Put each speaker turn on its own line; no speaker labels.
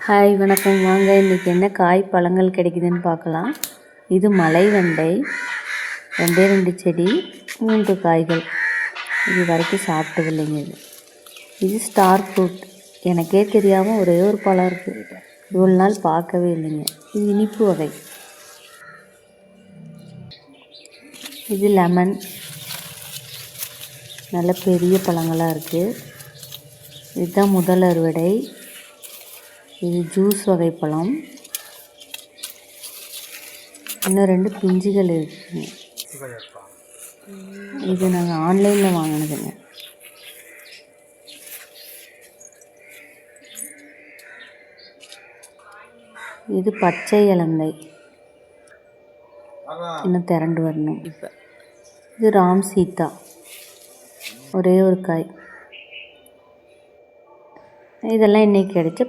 Hi வணக்கம். வாங்க இன்றைக்கி என்ன காய் பழங்கள் கிடைக்குதுன்னு பார்க்கலாம். இது மலைவெண்டை, 2 செடி, 3 காய்கள். இது வரைக்கும் சாப்பிட்டது இல்லைங்க. இது ஸ்டார் ஃப்ரூட். எனக்கே தெரியாமல் ஒரே ஒரு பழம் இருக்குது. இவ்வளோ நாள் பார்க்கவே இல்லைங்க. இது இனிப்பு வகை. இது லெமன், நல்ல பெரிய பழங்களாக இருக்குது. இதுதான் முதல் அறுவடை. இது ஜூஸ் வகை பழம். இன்னும் 2 பிஞ்சுகள் இருக்குங்க. இது நாங்கள் ஆன்லைனில் வாங்கினதுங்க. இது பச்சை இலந்தை, இன்னும் திரண்டு வரணும். இது ராம் சீதா, ஒரே ஒரு காய். இதெல்லாம் இன்றைக்கி கிடைச்ச